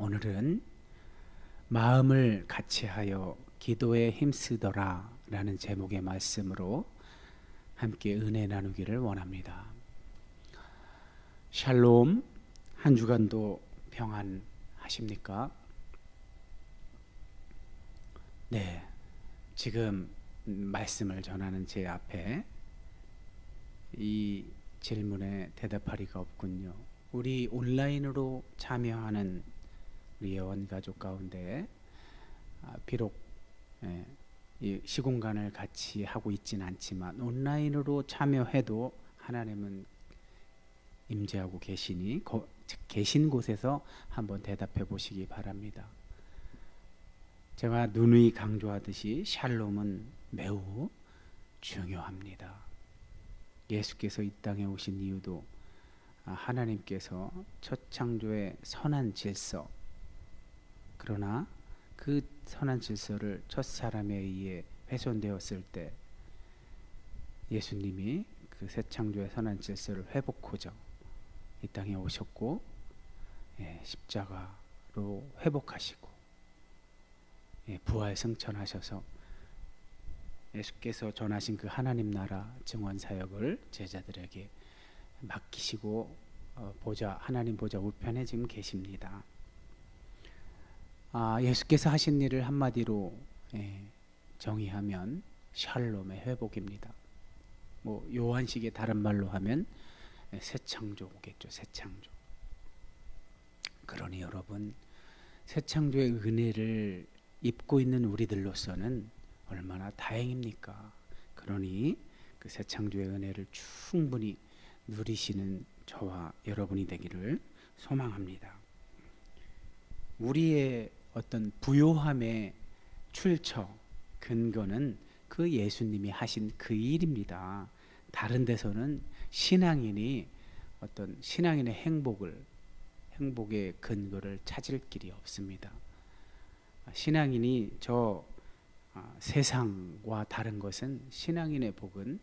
오늘은 마음을 같이하여 기도에 힘쓰더라 라는 제목의 말씀으로 함께 은혜 나누기를 원합니다. 샬롬, 한 주간도 평안하십니까? 네, 지금 말씀을 전하는 제 앞에 이 질문에 대답하리가 없군요. 우리 온라인으로 참여하는 우리 예원가족 가운데 비록 이 시공간을 같이 하고 있지는 않지만 온라인으로 참여해도 하나님은 임재하고 계시니 계신 곳에서 한번 대답해 보시기 바랍니다. 제가 누누이 강조하듯이 샬롬은 매우 중요합니다. 예수께서 이 땅에 오신 이유도 하나님께서 첫 창조의 선한 질서, 그러나 그 선한 질서를 첫 사람에 의해 훼손되었을 때 예수님이 그 새 창조의 선한 질서를 회복하자 이 땅에 오셨고, 십자가로 회복하시고, 부활 승천하셔서 예수께서 전하신 그 하나님 나라 증언 사역을 제자들에게 맡기시고 하나님 보좌 우편에 지금 계십니다. 예수께서 하신 일을 한마디로 정의하면 샬롬의 회복입니다. 요한식의 다른 말로 하면 새 창조겠죠. 새 창조. 그러니 여러분, 새 창조의 은혜를 입고 있는 우리들로서는 얼마나 다행입니까? 그러니 그 새 창조의 은혜를 충분히 누리시는 저와 여러분이 되기를 소망합니다. 우리의 어떤 부요함의 출처, 근거는 그 예수님이 하신 그 일입니다. 다른 데서는 신앙인이 어떤 신앙인의 행복의 근거를 찾을 길이 없습니다. 신앙인이 세상과 다른 것은, 신앙인의 복은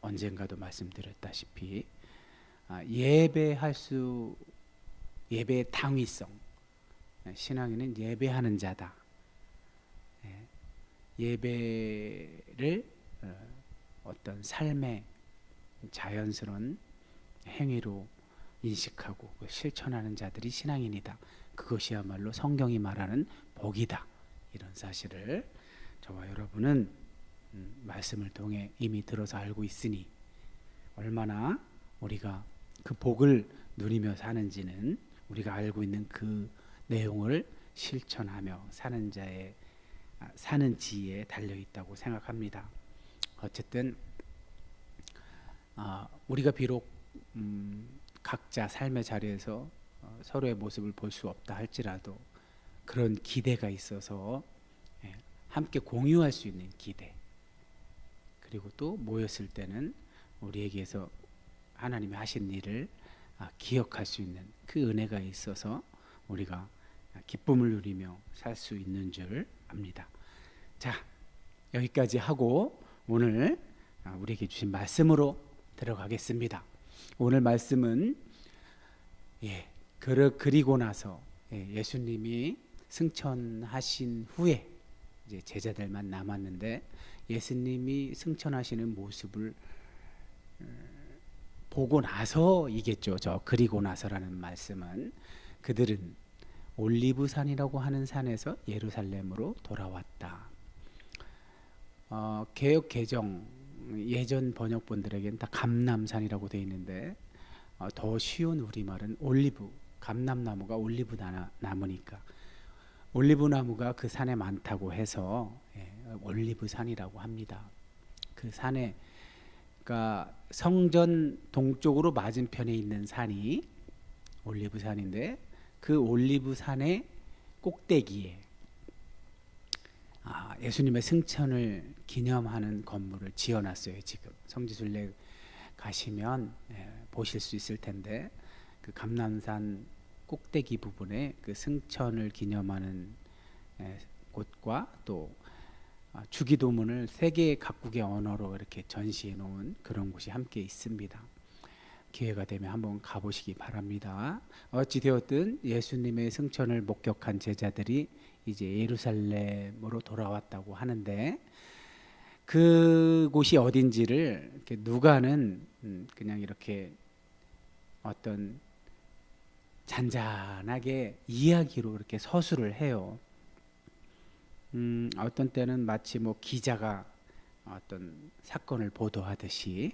언젠가도 말씀드렸다시피 예배의 당위성, 신앙인은 예배하는 자다. 예배를 어떤 삶의 자연스러운 행위로 인식하고 실천하는 자들이 신앙인이다. 그것이야말로 성경이 말하는 복이다. 이런 사실을 저와 여러분은 말씀을 통해 이미 들어서 알고 있으니 얼마나 우리가 그 복을 누리며 사는지는 우리가 알고 있는 그 내용을 실천하며 사는 지에 달려 있다고 생각합니다. 어쨌든 우리가 비록 각자 삶의 자리에서 서로의 모습을 볼 수 없다 할지라도 그런 기대가 있어서 함께 공유할 수 있는 기대, 그리고 또 모였을 때는 우리에게서 하나님이 하신 일을 기억할 수 있는 그 은혜가 있어서 우리가 기쁨을 누리며 살 수 있는 줄 압니다. 자, 여기까지 하고 오늘 우리에게 주신 말씀으로 들어가겠습니다. 오늘 말씀은 그리고 나서 예수님이 승천하신 후에 이제 제자들만 남았는데, 예수님이 승천하시는 모습을 보고 나서이겠죠. 그리고 나서라는 말씀은 그들은 올리브산이라고 하는 산에서 예루살렘으로 돌아왔다. 개역 개정 예전 번역본들에게는 다 감람산이라고 되어 있는데 더 쉬운 우리말은 감람나무가 올리브 나무니까 올리브 나무가 그 산에 많다고 해서 올리브산이라고 합니다. 그 산에, 그러니까 성전 동쪽으로 맞은편에 있는 산이 올리브산인데, 그 올리브산의 꼭대기에 예수님의 승천을 기념하는 건물을 지어놨어요. 지금 성지순례 가시면 보실 수 있을 텐데, 그 감람산 꼭대기 부분에 그 승천을 기념하는 곳과 또 주기도문을 세계 각국의 언어로 이렇게 전시해 놓은 그런 곳이 함께 있습니다. 기회가 되면 한번 가보시기 바랍니다. 어찌 되었든 예수님의 승천을 목격한 제자들이 이제 예루살렘으로 돌아왔다고 하는데, 그곳이 어딘지를 이렇게 누가는 그냥 이렇게 어떤 잔잔하게 이야기로 이렇게 서술을 해요. 어떤 때는 마치 뭐 기자가 어떤 사건을 보도하듯이,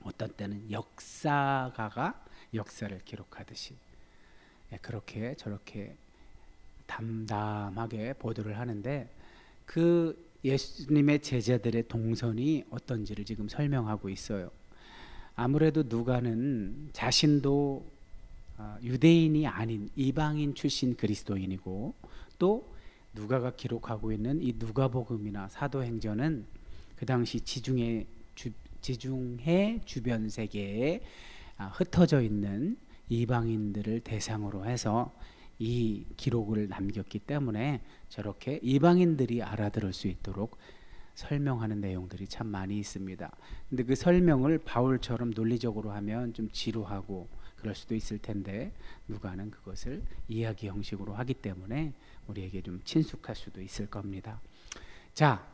어떤 때는 역사가가 역사를 기록하듯이, 그렇게 저렇게 담담하게 보도를 하는데, 그 예수님의 제자들의 동선이 어떤지를 지금 설명하고 있어요. 아무래도 누가는 자신도 유대인이 아닌 이방인 출신 그리스도인이고, 또 누가가 기록하고 있는 이 누가복음이나 사도행전은 그 당시 지중해 주변 세계에 흩어져 있는 이방인들을 대상으로 해서 이 기록을 남겼기 때문에 저렇게 이방인들이 알아들을 수 있도록 설명하는 내용들이 참 많이 있습니다. 근데 그 설명을 바울처럼 논리적으로 하면 좀 지루하고 그럴 수도 있을 텐데, 누가는 그것을 이야기 형식으로 하기 때문에 우리에게 좀 친숙할 수도 있을 겁니다. 자,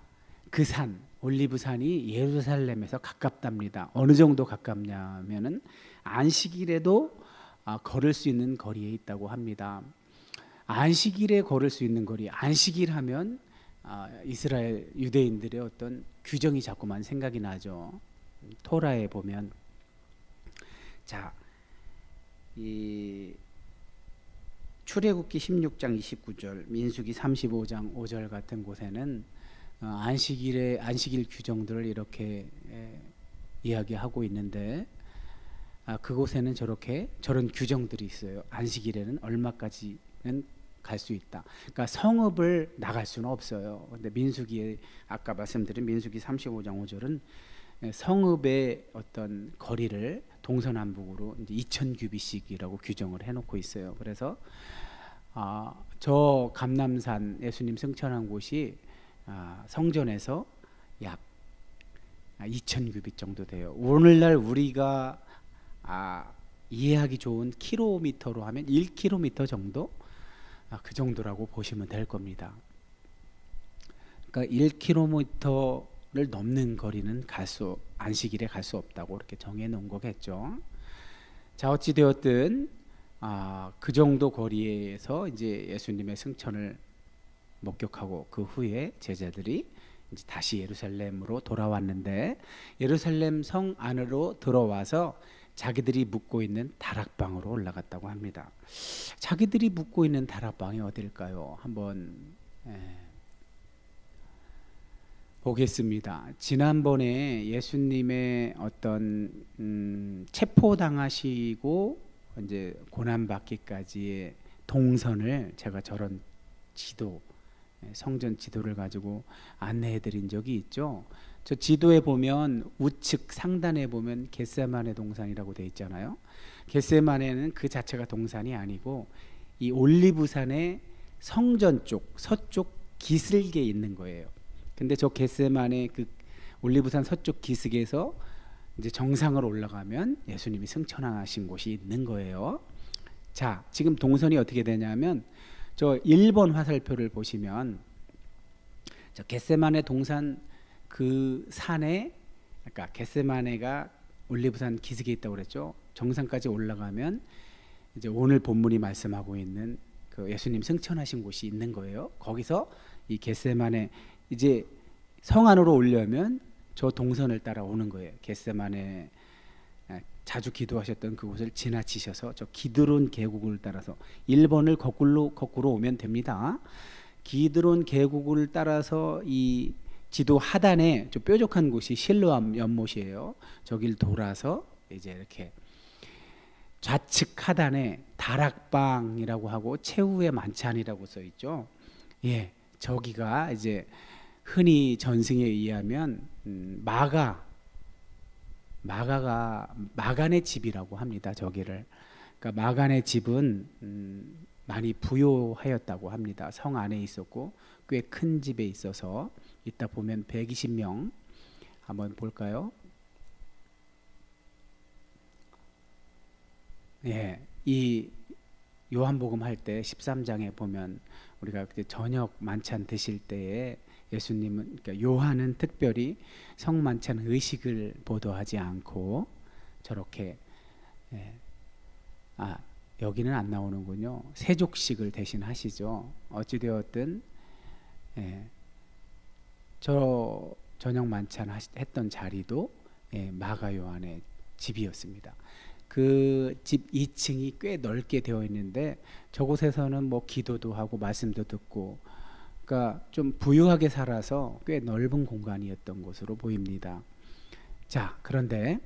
그 산, 올리브산이 예루살렘에서 가깝답니다. 어느 정도 가깝냐면은 안식일에도 걸을 수 있는 거리에 있다고 합니다. 안식일에 걸을 수 있는 거리, 안식일 하면 이스라엘 유대인들의 어떤 규정이 자꾸만 생각이 나죠. 토라에 보면, 자, 이 출애굽기 16장 29절, 민수기 35장 5절 같은 곳에는 안식일 규정들을 이렇게 이야기하고 있는데, 그곳에는 저런 규정들이 있어요. 안식일에는 얼마까지는 갈 수 있다. 그러니까 성읍을 나갈 수는 없어요. 근데 민수기에 아까 말씀드린 민수기 35장 5절은 성읍의 어떤 거리를 동서남북으로 이제 2000규빗씩이라고 규정을 해놓고 있어요. 그래서 저 감람산 예수님 승천한 곳이 성전에서 약 2000규빗 정도 돼요. 오늘날 우리가 이해하기 좋은 킬로미터로 하면 1km 정도, 그 정도라고 보시면 될 겁니다. 그러니까 1km를 넘는 거리는 안식일에 갈 수 없다고 이렇게 정해 놓은 거겠죠. 자, 어찌 되었든 그 정도 거리에서 이제 예수님의 승천을 목격하고 그 후에 제자들이 이제 다시 예루살렘으로 돌아왔는데, 예루살렘 성 안으로 들어와서 자기들이 묵고 있는 다락방으로 올라갔다고 합니다. 자기들이 묵고 있는 다락방이 어딜까요? 한번 보겠습니다. 지난번에 예수님의 어떤 체포당하시고 이제 고난받기까지의 동선을 제가 저런 성전 지도를 가지고 안내해 드린 적이 있죠. 저 지도에 보면 우측 상단에 보면 겟세마네 동산이라고 돼 있잖아요. 겟세마네는 그 자체가 동산이 아니고 이 올리브산의 성전 쪽 서쪽 기슭에 있는 거예요. 근데 저 겟세마네 그 올리브산 서쪽 기슭에서 이제 정상을 올라가면 예수님이 승천하신 곳이 있는 거예요. 자, 지금 동선이 어떻게 되냐면 저 1번 화살표를 보시면 저 겟세마네 동산 그 산에, 그러니까 겟세마네가 올리브산 기슭에 있다고 그랬죠. 정상까지 올라가면 이제 오늘 본문이 말씀하고 있는 그 예수님 승천하신 곳이 있는 거예요. 거기서 이 겟세마네 이제 성 안으로 오려면 저 동선을 따라 오는 거예요. 겟세마네 자주 기도하셨던 그곳을 지나치셔서 저 기드론 계곡을 따라서 1번을 거꾸로 오면 됩니다. 기드론 계곡을 따라서 이 지도 하단에 저 뾰족한 곳이 실로암 연못이에요. 저길 돌아서 이제 이렇게 좌측 하단에 다락방이라고 하고 최후의 만찬이라고 써 있죠. 예, 저기가 이제 흔히 전승에 의하면 마간의 집이라고 합니다. 저기를. 그러니까 마간의 집은 많이 부요하였다고 합니다. 성 안에 있었고 꽤 큰 집에 있어서 이따 보면 120명 한번 볼까요? 예, 이 요한복음 할 때 13장에 보면 우리가 그때 저녁 만찬 드실 때에 예수님은, 그러니까 요한은 특별히 성만찬 의식을 보도하지 않고 저렇게, 예, 아, 여기는 안 나오는군요. 세족식을 대신 하시죠. 어찌되었든, 예, 저 저녁 만찬 했던 자리도, 예, 마가 요한의 집이었습니다. 그 집 2층이 꽤 넓게 되어 있는데 저곳에서는 뭐 기도도 하고 말씀도 듣고, 그러니까 좀 부유하게 살아서 꽤 넓은 공간이었던 것으로 보입니다. 자, 그런데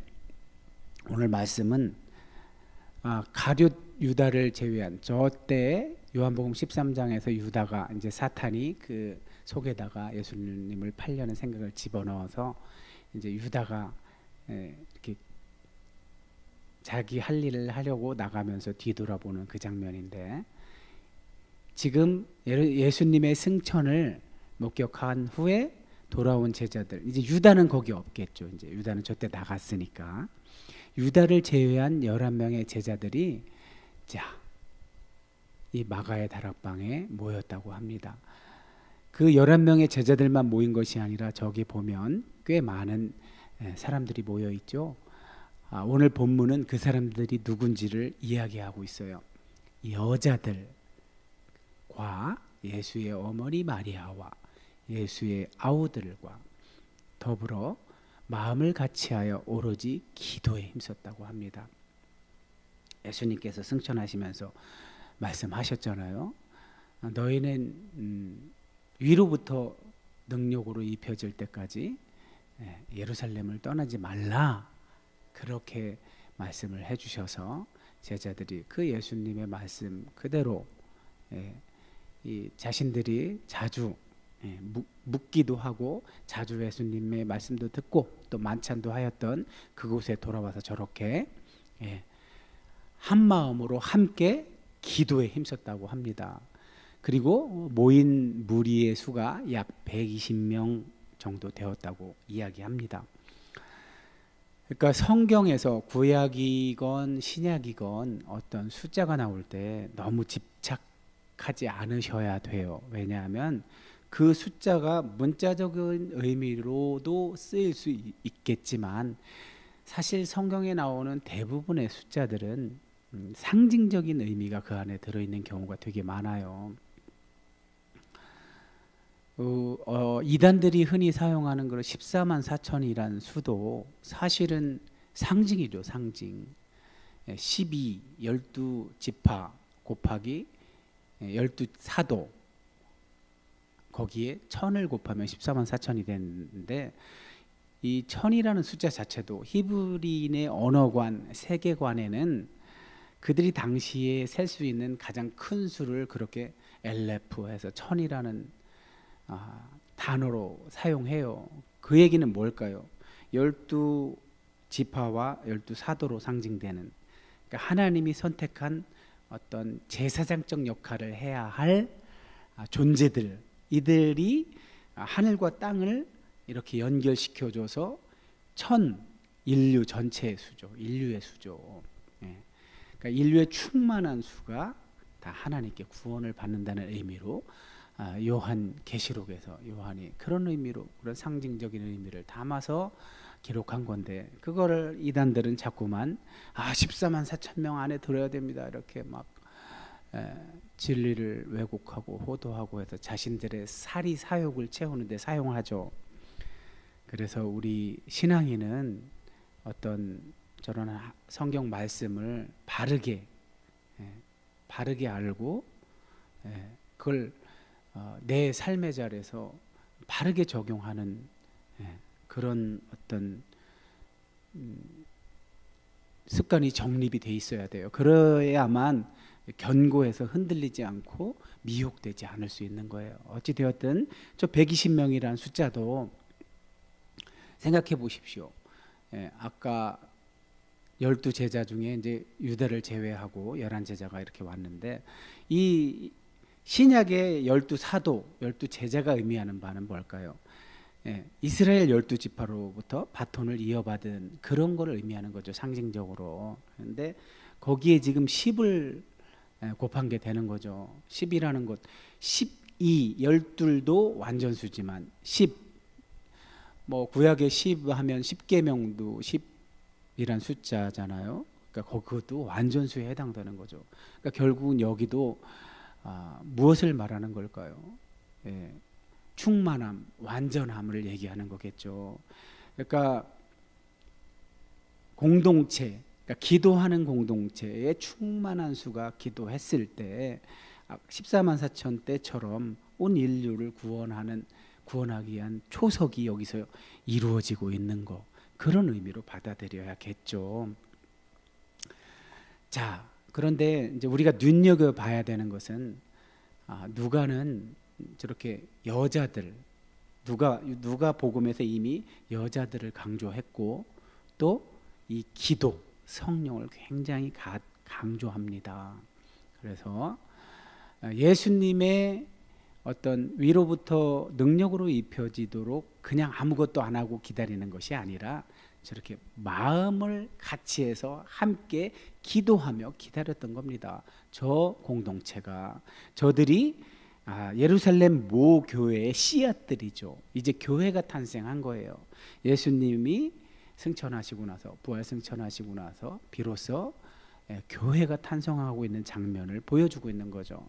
오늘 말씀은 가룟 유다를 제외한 저 때에 요한복음 13장에서 유다가 이제 사탄이 그 속에다가 예수님을 팔려는 생각을 집어넣어서 이제 유다가 이렇게 자기 할 일을 하려고 나가면서 뒤돌아보는 그 장면인데, 지금 예수님의 승천을 목격한 후에 돌아온 제자들, 이제 유다는 거기 없겠죠. 이제 유다는 저때 나갔으니까 유다를 제외한 11명의 제자들이 자, 이 마가의 다락방에 모였다고 합니다. 그 11명의 제자들만 모인 것이 아니라 저기 보면 꽤 많은 사람들이 모여 있죠. 오늘 본문은 그 사람들이 누군지를 이야기하고 있어요. 여자들과 예수의 어머니 마리아와 예수의 아우들과 더불어 마음을 같이하여 오로지 기도에 힘썼다고 합니다. 예수님께서 승천하시면서 말씀하셨잖아요. 너희는 위로부터 능력으로 입혀질 때까지 예루살렘을 떠나지 말라, 그렇게 말씀을 해주셔서 제자들이 그 예수님의 말씀 그대로 이 자신들이 자주 묵기도 하고 자주 예수님의 말씀도 듣고 또 만찬도 하였던 그곳에 돌아와서 저렇게 한 마음으로 함께 기도에 힘썼다고 합니다. 그리고 모인 무리의 수가 약 120명 정도 되었다고 이야기합니다. 그러니까 성경에서 구약이건 신약이건 어떤 숫자가 나올 때 너무 집착하지 않으셔야 돼요. 왜냐하면 그 숫자가 문자적인 의미로도 쓰일 수 있겠지만 사실 성경에 나오는 대부분의 숫자들은 상징적인 의미가 그 안에 들어있는 경우가 되게 많아요. 이단들이 흔히 사용하는 그런 14만 4천이라는 수도 사실은 상징이죠. 상징. 12, 12지파 곱하기 12사도, 거기에 1000을 곱하면 14만 4천이 되는데, 이 1000이라는 숫자 자체도 히브리인의 언어관, 세계관에는 그들이 당시에 셀 수 있는 가장 큰 수를 그렇게 엘레프해서 1000이라는 단어로 사용해요. 그 얘기는 뭘까요? 12지파와 12사도로 상징되는, 그러니까 하나님이 선택한 어떤 제사장적 역할을 해야 할 존재들, 이들이 하늘과 땅을 이렇게 연결시켜줘서 1000, 인류 전체의 수죠. 인류의 수죠. 그러니까 인류의 충만한 수가 다 하나님께 구원을 받는다는 의미로 요한 계시록에서 요한이 그런 의미로, 그런 상징적인 의미를 담아서 기록한 건데, 그거를 이단들은 자꾸만 14만 4천 명 안에 들어야 됩니다, 이렇게 막 진리를 왜곡하고 호도하고 해서 자신들의 사리 사욕을 채우는데 사용하죠. 그래서 우리 신앙인은 어떤 저런 성경 말씀을 바르게 알고 그걸 내 삶의 자리에서 바르게 적용하는 그런 어떤 습관이 정립이 돼 있어야 돼요. 그래야만 견고해서 흔들리지 않고 미혹되지 않을 수 있는 거예요. 어찌 되었든 저 120명이라는 숫자도 생각해 보십시오. 아까 12제자 중에 이제 유다를 제외하고 11제자가 이렇게 왔는데, 이 신약의 12사도, 12제자가 의미하는 바는 뭘까요? 이스라엘 12지파로부터 바톤을 이어받은 그런 걸 의미하는 거죠, 상징적으로. 그런데 거기에 지금 10을 곱한 게 되는 거죠. 10이라는 것, 12, 12도 완전수지만 10, 뭐 구약에 10 하면 10계명도 10이란 숫자잖아요. 그러니까 그것도 완전수에 해당되는 거죠. 그러니까 결국은 여기도 무엇을 말하는 걸까요? 예, 충만함, 완전함을 얘기하는 거겠죠. 그러니까 공동체, 그러니까 기도하는 공동체에 충만한 수가 기도했을 때 14만 4천 때처럼 온 인류를 구원하기 위한 초석이 여기서 이루어지고 있는 거, 그런 의미로 받아들여야겠죠. 자, 그런데 이제 우리가 눈여겨 봐야 되는 것은 누가는 저렇게 여자들, 누가 복음에서 이미 여자들을 강조했고 또 이 기도, 성령을 굉장히 강조합니다. 그래서 예수님의 어떤 위로부터 능력으로 입혀지도록 그냥 아무것도 안 하고 기다리는 것이 아니라 저렇게 마음을 같이 해서 함께 기도하며 기다렸던 겁니다. 저 공동체가, 저들이 예루살렘 모 교회의 씨앗들이죠. 이제 교회가 탄생한 거예요. 예수님이 승천하시고 나서, 부활 승천하시고 나서 비로소 교회가 탄생하고 있는 장면을 보여주고 있는 거죠.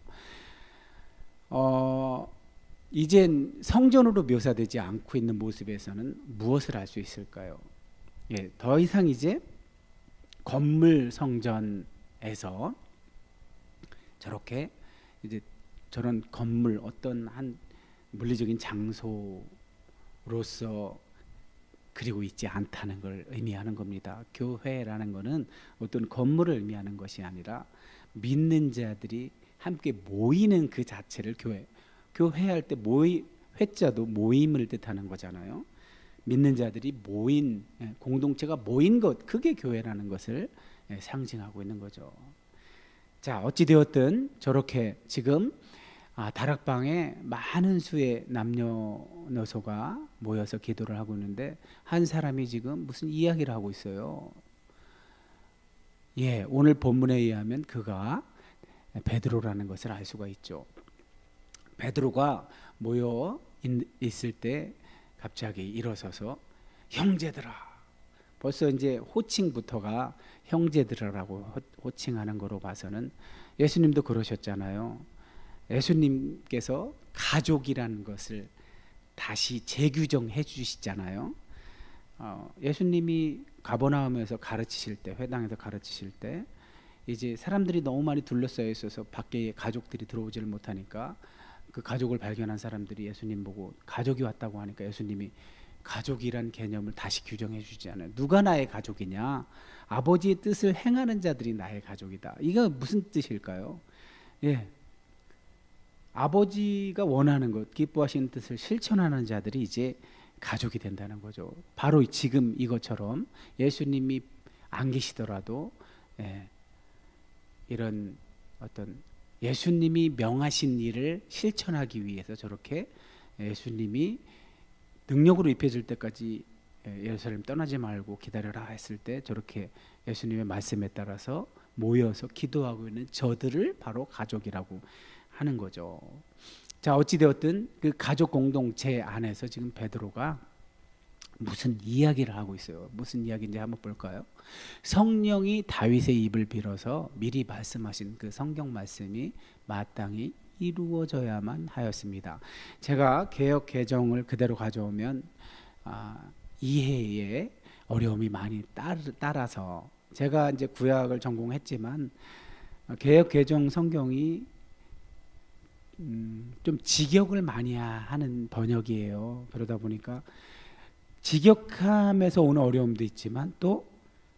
이젠 성전으로 묘사되지 않고 있는 모습에서는 무엇을 알 수 있을까요? 예, 더 이상 이제 건물 성전에서 저렇게 이제 저런 건물, 어떤 한 물리적인 장소로서 그리고 있지 않다는 걸 의미하는 겁니다. 교회라는 것은 어떤 건물을 의미하는 것이 아니라 믿는 자들이 함께 모이는 그 자체를 교회할 때 회자도 모임을 뜻하는 거잖아요. 믿는 자들이 모인, 공동체가 모인 것, 그게 교회라는 것을 상징하고 있는 거죠. 자, 어찌 되었든 저렇게 지금 다락방에 많은 수의 남녀노소가 모여서 기도를 하고 있는데 한 사람이 지금 무슨 이야기를 하고 있어요. 예, 오늘 본문에 의하면 그가 베드로라는 것을 알 수가 있죠. 베드로가 모여 있을 때 갑자기 일어서서 형제들아, 벌써 이제 호칭부터가 형제들아라고 호칭하는 거로 봐서는 예수님도 그러셨잖아요. 예수님께서 가족이라는 것을 다시 재규정해 주시잖아요. 예수님이 가버나움에서 가르치실 때, 회당에서 가르치실 때 이제 사람들이 너무 많이 둘러싸여 있어서 밖에 가족들이 들어오지를 못하니까 그 가족을 발견한 사람들이 예수님 보고 가족이 왔다고 하니까 예수님이 가족이란 개념을 다시 규정해 주지 않아요. 누가 나의 가족이냐? 아버지의 뜻을 행하는 자들이 나의 가족이다. 이거 무슨 뜻일까요? 예, 아버지가 원하는 것, 기뻐하시는 뜻을 실천하는 자들이 이제 가족이 된다는 거죠. 바로 지금 이것처럼 예수님이 안 계시더라도 이런 어떤 예수님이 명하신 일을 실천하기 위해서 저렇게 예수님이 능력으로 입혀질 때까지 예루살렘 떠나지 말고 기다려라 했을 때 저렇게 예수님의 말씀에 따라서 모여서 기도하고 있는 저들을 바로 가족이라고 하는 거죠. 자, 어찌 되었든 그 가족 공동체 안에서 지금 베드로가 무슨 이야기를 하고 있어요. 무슨 이야기인지 한번 볼까요? 성령이 다윗의 입을 빌어서 미리 말씀하신 그 성경 말씀이 마땅히 이루어져야만 하였습니다. 제가 개역 개정을 그대로 가져오면 이해에 어려움이 많이 따라서 제가 이제 구약을 전공했지만 개역 개정 성경이 좀 직역을 많이 하는 번역이에요. 그러다 보니까 직역함에서 오는 어려움도 있지만 또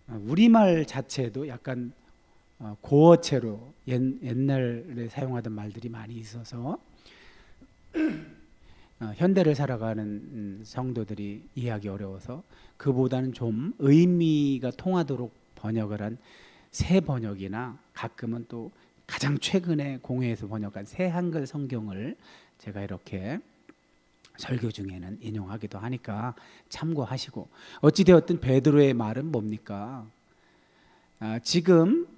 우리말 자체도 약간 고어체로 옛날에 사용하던 말들이 많이 있어서 현대를 살아가는 성도들이 이해하기 어려워서 그보다는 좀 의미가 통하도록 번역을 한 새 번역이나 가끔은 또 가장 최근에 공회에서 번역한 새 한글 성경을 제가 이렇게 설교 중에는 인용하기도 하니까 참고하시고, 어찌되었든 베드로의 말은 뭡니까? 지금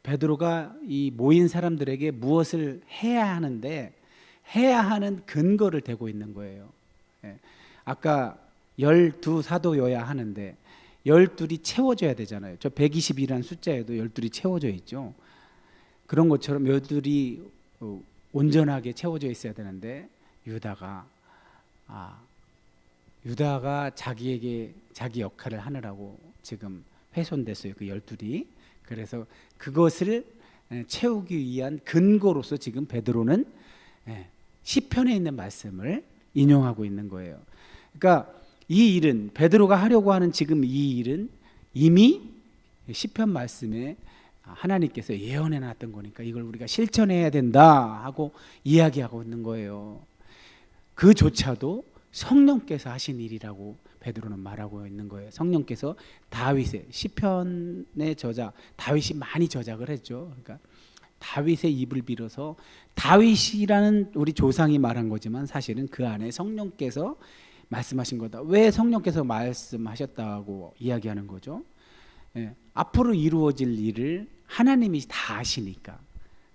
베드로가 이 모인 사람들에게 무엇을 해야 하는데 해야 하는 근거를 대고 있는 거예요. 예. 아까 12사도여야 하는데 12이 채워져야 되잖아요. 저 120이라는 숫자에도 12이 채워져 있죠. 그런 것처럼 12이 온전하게 채워져 있어야 되는데 유다가 자기에게 자기 역할을 하느라고 지금 훼손됐어요. 그 12이. 그래서 그것을 채우기 위한 근거로서 지금 베드로는 시편에 있는 말씀을 인용하고 있는 거예요. 그러니까 이 일은 베드로가 하려고 하는 지금 이 일은 이미 시편 말씀에 하나님께서 예언해 놨던 거니까 이걸 우리가 실천해야 된다 하고 이야기하고 있는 거예요. 그조차도 성령께서 하신 일이라고 베드로는 말하고 있는 거예요. 성령께서 다윗의 시편의 저자 다윗이 많이 저작을 했죠. 그러니까 다윗의 입을 빌어서 다윗이라는 우리 조상이 말한 거지만 사실은 그 안에 성령께서 말씀하신 거다. 왜 성령께서 말씀하셨다고 이야기하는 거죠? 앞으로 이루어질 일을 하나님이 다 아시니까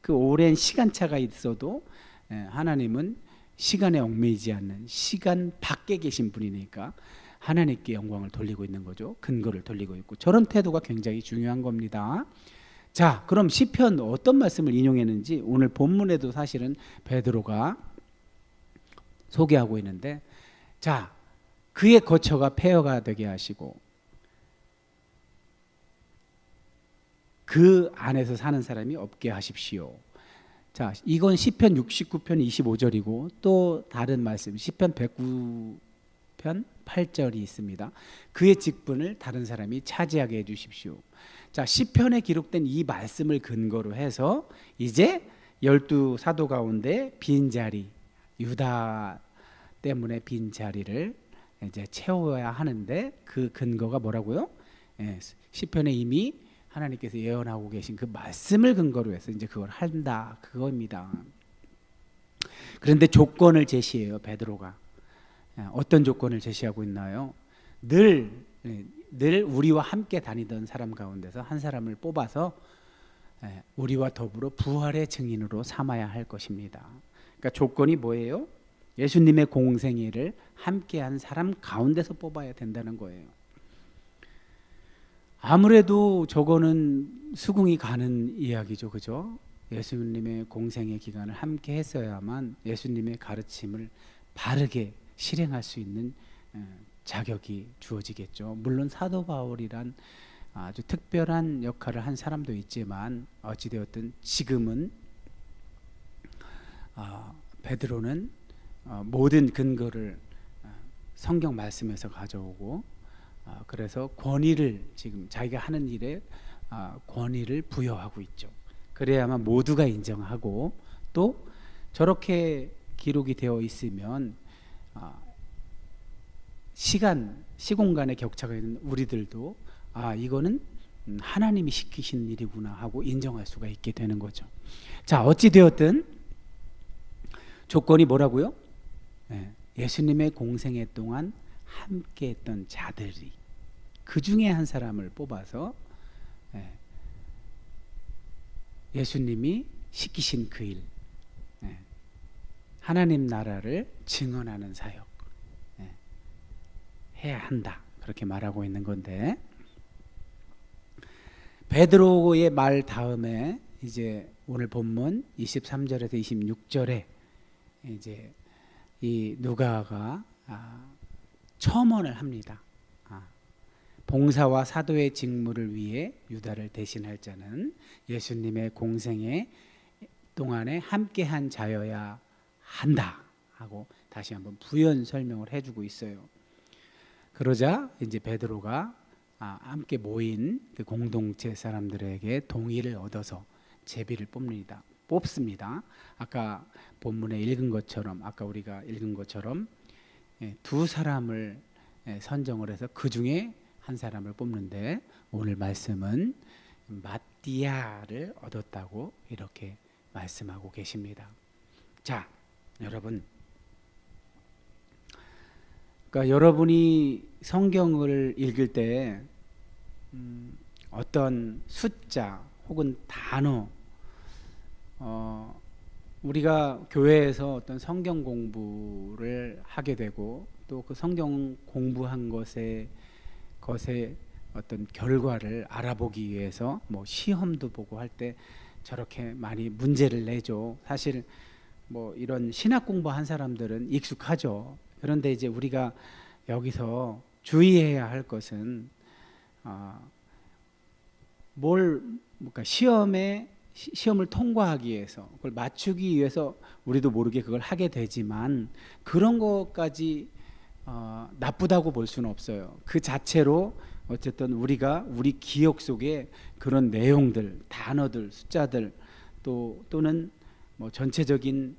그 오랜 시간차가 있어도 하나님은 시간에 얽매이지 않는 시간 밖에 계신 분이니까 하나님께 영광을 돌리고 있는 거죠. 근거를 돌리고 있고 저런 태도가 굉장히 중요한 겁니다. 자, 그럼 시편 어떤 말씀을 인용했는지 오늘 본문에도 사실은 베드로가 소개하고 있는데 자, 그의 거처가 폐허가 되게 하시고 그 안에서 사는 사람이 없게 하십시오. 자, 이건 시편 69편 25절이고 또 다른 말씀 시편 109편 8절이 있습니다. 그의 직분을 다른 사람이 차지하게 해 주십시오. 자, 시편에 기록된 이 말씀을 근거로 해서 이제 12사도 가운데 빈자리, 유다 때문에 빈자리를 이제 채워야 하는데 그 근거가 뭐라고요? 시편에 이미 하나님께서 예언하고 계신 그 말씀을 근거로 해서 이제 그걸 한다 그겁니다. 그런데 조건을 제시해요. 베드로가 어떤 조건을 제시하고 있나요? 늘 우리와 함께 다니던 사람 가운데서 한 사람을 뽑아서 우리와 더불어 부활의 증인으로 삼아야 할 것입니다. 그러니까 조건이 뭐예요? 예수님의 공생애를 함께한 사람 가운데서 뽑아야 된다는 거예요. 아무래도 저거는 수긍이 가는 이야기죠, 그죠? 예수님의 공생의 기간을 함께 했어야만 예수님의 가르침을 바르게 실행할 수 있는 자격이 주어지겠죠. 물론 사도 바울이란 아주 특별한 역할을 한 사람도 있지만 어찌되었든 지금은 베드로는 모든 근거를 성경 말씀에서 가져오고 그래서 권위를 지금 자기가 하는 일에 권위를 부여하고 있죠. 그래야만 모두가 인정하고 또 저렇게 기록이 되어 있으면 시공간의 격차가 있는 우리들도 이거는 하나님이 시키신 일이구나 하고 인정할 수가 있게 되는 거죠. 자, 어찌 되었든 조건이 뭐라고요? 예수님의 공생애 동안 함께했던 자들이 그 중에 한 사람을 뽑아서 예수님이 시키신 그 일, 하나님 나라를 증언하는 사역 해야 한다 그렇게 말하고 있는 건데 베드로의 말 다음에 이제 오늘 본문 23절에서 26절에 이제 이 누가가 첨언을 합니다. 봉사와 사도의 직무를 위해 유다를 대신할 자는 예수님의 공생애 동안에 함께한 자여야 한다 하고 다시 한번 부연 설명을 해주고 있어요. 그러자 이제 베드로가 함께 모인 그 공동체 사람들에게 동의를 얻어서 제비를 뽑습니다. 아까 본문에 읽은 것처럼 아까 우리가 읽은 것처럼 두 사람을 선정을 해서 그 중에 한 사람을 뽑는데 오늘 말씀은 마띠아를 얻었다고 이렇게 말씀하고 계십니다. 자, 여러분, 그러니까 여러분이 성경을 읽을 때 어떤 숫자 혹은 단어, 우리가 교회에서 어떤 성경 공부를 하게 되고 또 그 성경 공부한 것에 어떤 결과를 알아보기 위해서 뭐 시험도 보고 할 때 저렇게 많이 문제를 내죠. 사실 뭐 이런 신학 공부한 사람들은 익숙하죠. 그런데 이제 우리가 여기서 주의해야 할 것은 그러니까 시험을 통과하기 위해서 그걸 맞추기 위해서 우리도 모르게 그걸 하게 되지만 그런 것까지 나쁘다고 볼 수는 없어요. 그 자체로 어쨌든 우리가 우리 기억 속에 그런 내용들, 단어들, 숫자들 또는 뭐 전체적인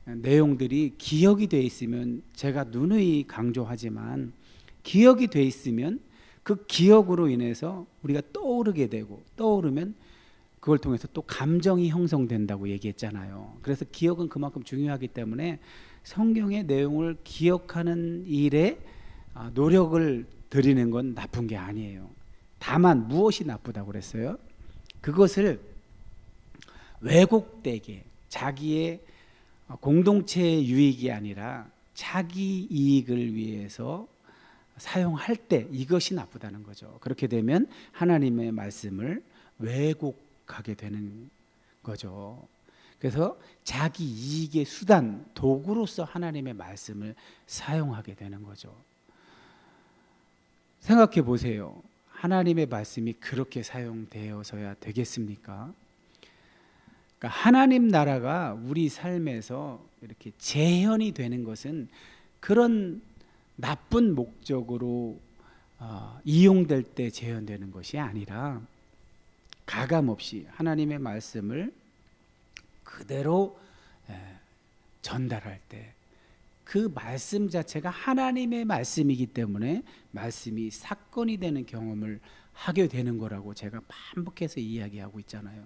내용들이 기억이 돼 있으면, 제가 누누이 강조하지만 기억이 돼 있으면 그 기억으로 인해서 우리가 떠오르게 되고 떠오르면 그걸 통해서 또 감정이 형성된다고 얘기했잖아요. 그래서 기억은 그만큼 중요하기 때문에 성경의 내용을 기억하는 일에 노력을 들이는 건 나쁜 게 아니에요. 다만 무엇이 나쁘다고 그랬어요? 그것을 왜곡되게 자기의 공동체의 유익이 아니라 자기 이익을 위해서 사용할 때 이것이 나쁘다는 거죠. 그렇게 되면 하나님의 말씀을 왜곡하게 되는 거죠. 그래서 자기 이익의 수단, 도구로서 하나님의 말씀을 사용하게 되는 거죠. 생각해 보세요. 하나님의 말씀이 그렇게 사용되어서야 되겠습니까? 그러니까 하나님 나라가 우리 삶에서 이렇게 재현이 되는 것은 그런 나쁜 목적으로 이용될 때 재현되는 것이 아니라 가감없이 하나님의 말씀을 그대로 전달할 때 그 말씀 자체가 하나님의 말씀이기 때문에 말씀이 사건이 되는 경험을 하게 되는 거라고 제가 반복해서 이야기하고 있잖아요.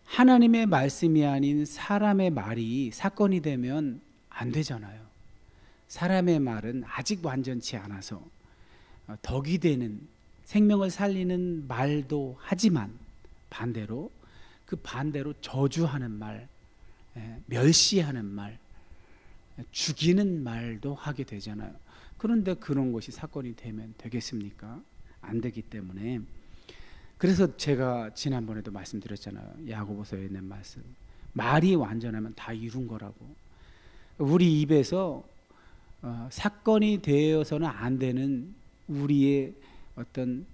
하나님의 말씀이 아닌 사람의 말이 사건이 되면 안 되잖아요. 사람의 말은 아직 완전치 않아서 덕이 되는, 생명을 살리는 말도 하지만 반대로 저주하는 말, 멸시하는 말, 죽이는 말도 하게 되잖아요. 그런데 그런 것이 사건이 되면 되겠습니까? 안 되기 때문에, 그래서 제가 지난번에도 말씀드렸잖아요. 야고보서에 있는 말씀, 말이 완전하면 다 이룬 거라고. 우리 입에서 사건이 되어서는 안 되는 우리의 어떤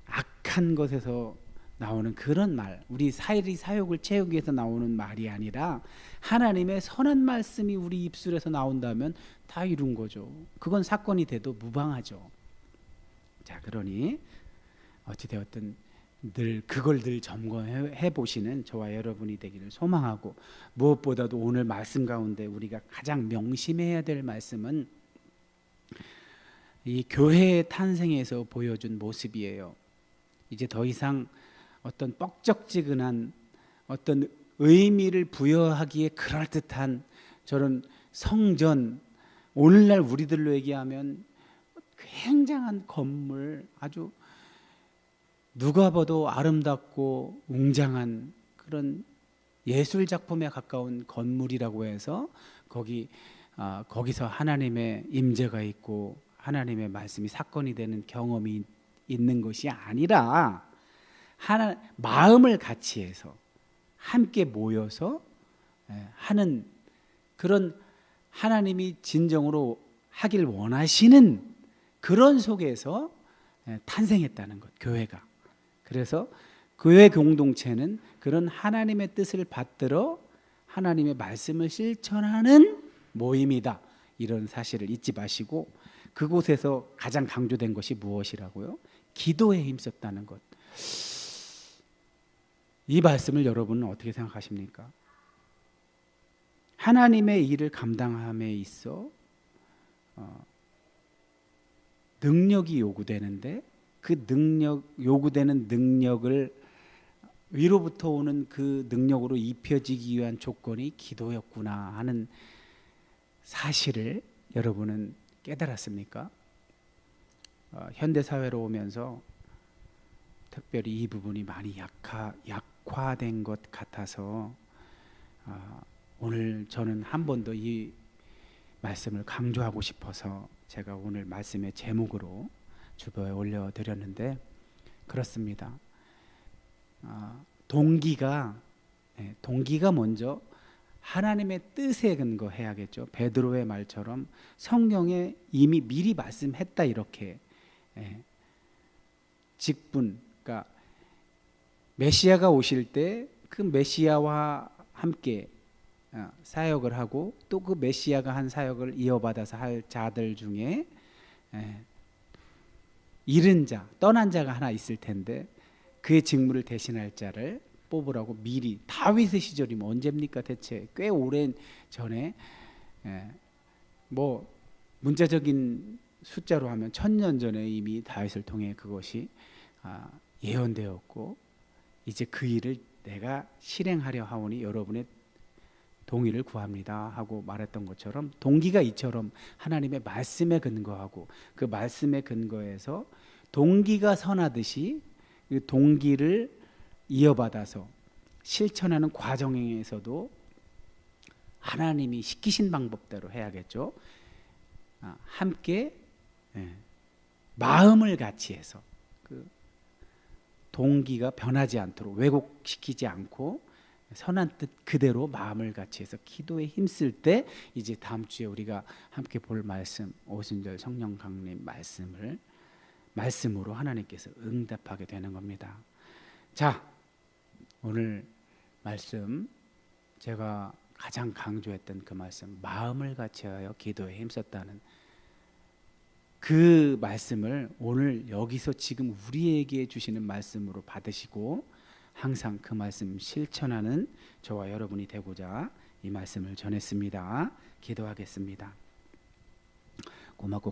악한 것에서 나오는 그런 말, 우리 사욕을 채우기 위해서 나오는 말이 아니라 하나님의 선한 말씀이 우리 입술에서 나온다면 다 이룬 거죠. 그건 사건이 돼도 무방하죠. 자, 그러니 어찌되었든 그걸 늘 점검해 보시는 저와 여러분이 되기를 소망하고, 무엇보다도 오늘 말씀 가운데 우리가 가장 명심해야 될 말씀은 이 교회의 탄생에서 보여준 모습이에요. 이제 더 이상 어떤 뻑적지근한 어떤 의미를 부여하기에 그럴듯한 저런 성전, 오늘날 우리들로 얘기하면 굉장한 건물, 아주 누가 봐도 아름답고 웅장한 그런 예술 작품에 가까운 건물이라고 해서 거기서 하나님의 임재가 있고 하나님의 말씀이 사건이 되는 경험이 있는 것이 아니라 마음을 같이 해서 함께 모여서 하는 그런, 하나님이 진정으로 하길 원하시는 그런 속에서 탄생했다는 것, 교회가. 그래서 교회 공동체는 그런 하나님의 뜻을 받들어 하나님의 말씀을 실천하는 모임이다, 이런 사실을 잊지 마시고, 그곳에서 가장 강조된 것이 무엇이라고요? 기도에 힘썼다는 것. 이 말씀을 여러분은 어떻게 생각하십니까? 하나님의 일을 감당함에 있어 능력이 요구되는데 그 요구되는 능력을, 위로부터 오는 그 능력으로 입혀지기 위한 조건이 기도였구나 하는 사실을 여러분은 깨달았습니까? 현대 사회로 오면서 특별히 이 부분이 많이 약화된 것 같아서 오늘 저는 한 번 더 이 말씀을 강조하고 싶어서 제가 오늘 말씀의 제목으로 주보에 올려드렸는데, 그렇습니다. 동기가 먼저 하나님의 뜻에 근거해야겠죠. 베드로의 말처럼 성경에 이미 미리 말씀했다, 이렇게 직분, 그러니까 메시아가 오실 때 그 메시아와 함께 사역을 하고 또 그 메시아가 한 사역을 이어받아서 할 자들 중에 잃은 자, 떠난 자가 하나 있을 텐데 그의 직무를 대신할 자를 뽑으라고 미리, 다윗의 시절이면 언제입니까? 대체 꽤 오랜 전에, 뭐 문자적인 숫자로 하면 1000년 전에 이미 다윗을 통해 그것이 예언되었고, 이제 그 일을 내가 실행하려 하오니 여러분의 동의를 구합니다 하고 말했던 것처럼, 동기가 이처럼 하나님의 말씀에 근거하고 그 말씀에 근거해서 동기가 선하듯이 그 동기를 이어받아서 실천하는 과정에서도 하나님이 시키신 방법대로 해야겠죠. 함께 마음을 같이 해서 그 동기가 변하지 않도록 왜곡시키지 않고 선한 뜻 그대로 마음을 같이 해서 기도에 힘쓸 때, 이제 다음 주에 우리가 함께 볼 말씀, 오순절 성령 강림 말씀으로 하나님께서 응답하게 되는 겁니다. 자, 오늘 말씀 제가 가장 강조했던 그 말씀, 마음을 같이 하여 기도에 힘썼다는 그 말씀을 오늘 여기서 지금 우리에게 주시는 말씀으로 받으시고 항상 그 말씀 실천하는 저와 여러분이 되고자 이 말씀을 전했습니다. 기도하겠습니다. 고맙고